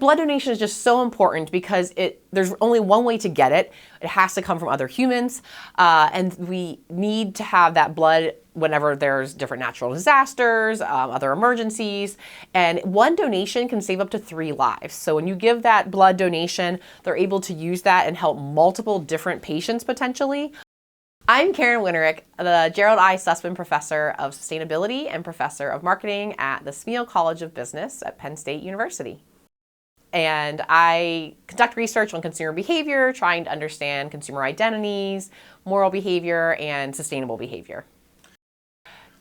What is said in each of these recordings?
blood donation is just so important because there's only one way to get it. It has to come from other humans, and we need to have that blood whenever there's different natural disasters, other emergencies, and one donation can save up to 3 lives. So when you give that blood donation, they're able to use that and help multiple different patients potentially. I'm Karen Winterich, the Gerald I. Sussman Professor of Sustainability and Professor of Marketing at the Smeal College of Business at Penn State University. And I conduct research on consumer behavior, trying to understand consumer identities, moral behavior, and sustainable behavior.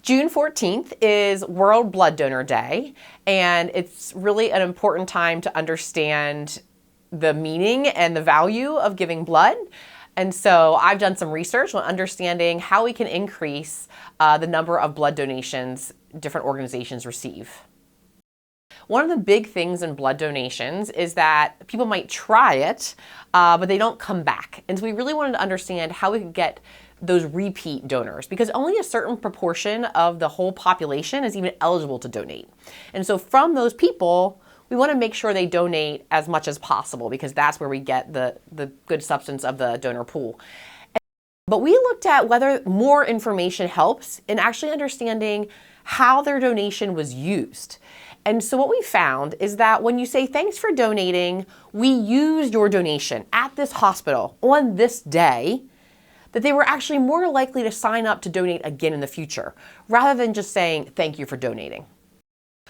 June 14th is World Blood Donor Day, and it's really an important time to understand the meaning and the value of giving blood. And so I've done some research on understanding how we can increase the number of blood donations different organizations receive. One of the big things in blood donations is that people might try it, but they don't come back. And so we really wanted to understand how we could get those repeat donors, because only a certain proportion of the whole population is even eligible to donate. And so from those people, we want to make sure they donate as much as possible, because that's where we get the good substance of the donor pool. But we looked at whether more information helps in actually understanding how their donation was used. And so what we found is that when you say, thanks for donating, we used your donation at this hospital on this day, that they were actually more likely to sign up to donate again in the future, rather than just saying, thank you for donating.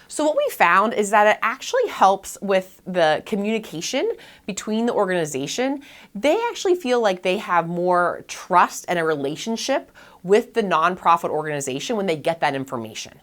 So what we found is that it actually helps with the communication between the organization. They actually feel like they have more trust and a relationship with the nonprofit organization when they get that information.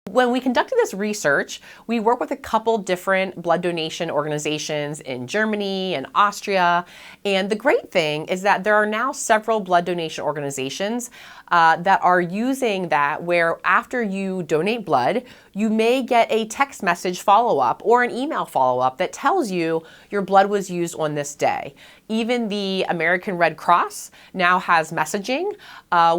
When we conducted this research, we worked with a couple different blood donation organizations in Germany and Austria. And the great thing is that there are now several blood donation organizations that are using that, where after you donate blood, you may get a text message follow-up or an email follow-up that tells you your blood was used on this day. Even the American Red Cross now has messaging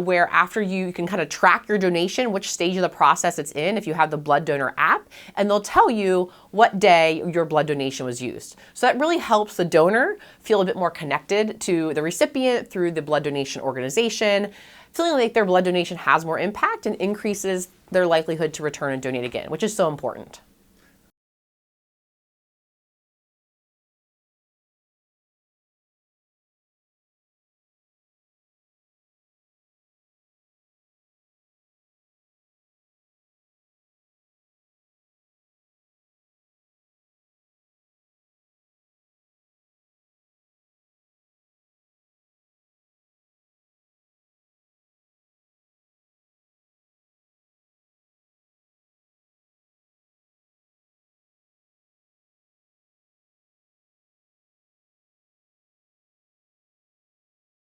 where after you can kind of track your donation, which stage of the process it's in, if you have the blood donor app, and they'll tell you what day your blood donation was used. So that really helps the donor feel a bit more connected to the recipient through the blood donation organization, feeling like their blood donation has more impact and increases their likelihood to return and donate again, which is so important.